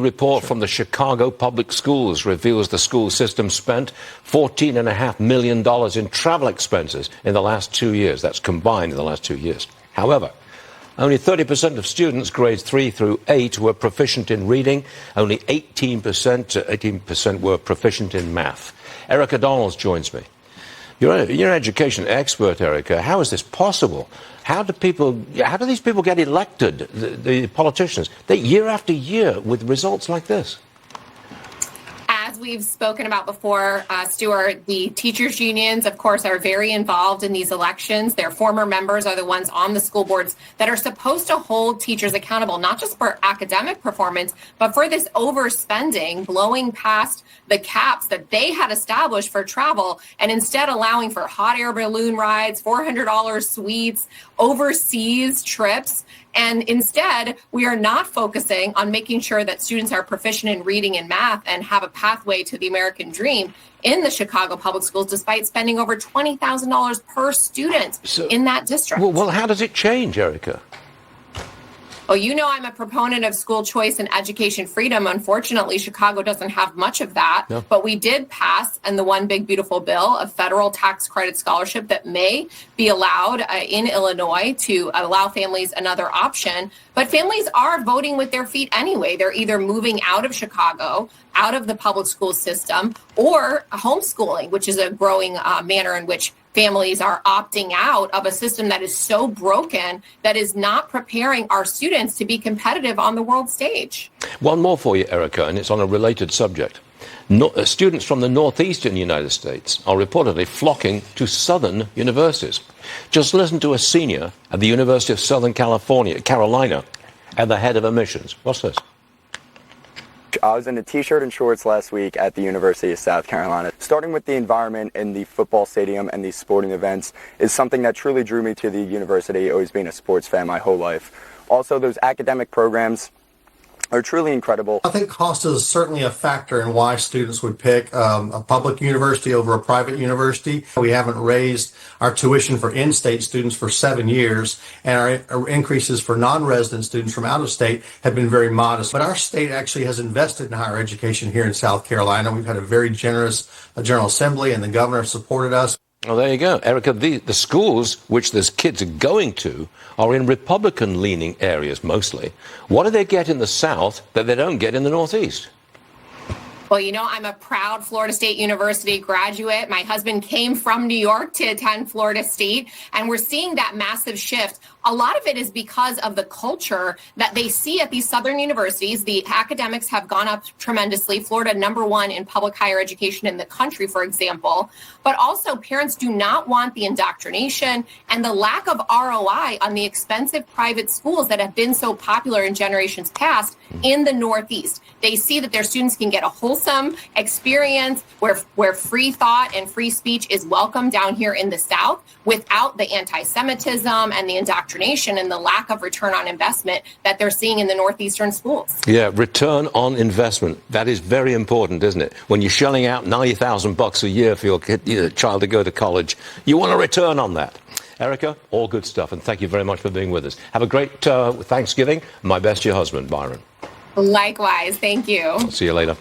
Report from the Chicago Public Schools reveals the school system spent $14.5 million in travel expenses in the last 2 years. That's combined in the last 2 years. However, only 30% of students grades 3 through 8 were proficient in reading. Only 18% were proficient in math. Erika Donalds joins me. You're an education expert, Erika. How is this possible? How do these people get elected, the politicians, year after year with results like this? As we've spoken about before, Stuart, the teachers' unions, of course, are very involved in these elections. Their former members are the ones on the school boards that are supposed to hold teachers accountable, not just for academic performance, but for this overspending, blowing past the caps that they had established for travel, and instead allowing for hot air balloon rides, $400 suites, overseas trips. And instead, we are not focusing on making sure that students are proficient in reading and math and have a pathway to the American dream in the Chicago Public Schools, despite spending over $20,000 per student in that district. Well, how does it change, Erika? Well, you know I'm a proponent of school choice and education freedom. Unfortunately, Chicago doesn't have much of that. No. But we did pass in the One Big Beautiful Bill a federal tax credit scholarship that may be allowed in Illinois to allow families another option. But families are voting with their feet anyway. They're either moving out of Chicago, out of the public school system, or homeschooling, which is a growing manner in which families are opting out of a system that is so broken that is not preparing our students to be competitive on the world stage. One more for you, Erika, and it's on a related subject. Students from the northeastern United States are reportedly flocking to southern universities. Just listen to a senior at the University of Southern Carolina, and the head of admissions. What's this? I was in a t-shirt and shorts last week at the University of South Carolina. Starting with the environment in the football stadium and these sporting events is something that truly drew me to the university, always being a sports fan my whole life. Also, those academic programs are truly incredible. I think cost is certainly a factor in why students would pick a public university over a private university. We haven't raised our tuition for in-state students for 7 years, and our increases for non-resident students from out of state have been very modest. But our state actually has invested in higher education here in South Carolina. We've had a very generous General Assembly, and the governor supported us. Well, there you go. Erika, the schools which those kids are going to are in Republican-leaning areas mostly. What do they get in the South that they don't get in the Northeast? Well, you know, I'm a proud Florida State University graduate. My husband came from New York to attend Florida State, and we're seeing that massive shift. A lot of it is because of the culture that they see at these southern universities. The academics have gone up tremendously. Florida, #1 in public higher education in the country, for example. But also, parents do not want the indoctrination and the lack of ROI on the expensive private schools that have been so popular in generations past in the Northeast. They see that their students can get a wholesome experience where free thought and free speech is welcome down here in the South without the anti-Semitism and the indoctrination and the lack of return on investment that they're seeing in the Northeastern schools. Yeah, return on investment. That is very important, isn't it? When you're shelling out $90,000 a year for your child to go to college, you want a return on that. Erika, all good stuff, and thank you very much for being with us. Have a great Thanksgiving. My best to your husband, Byron. Likewise. Thank you. See you later.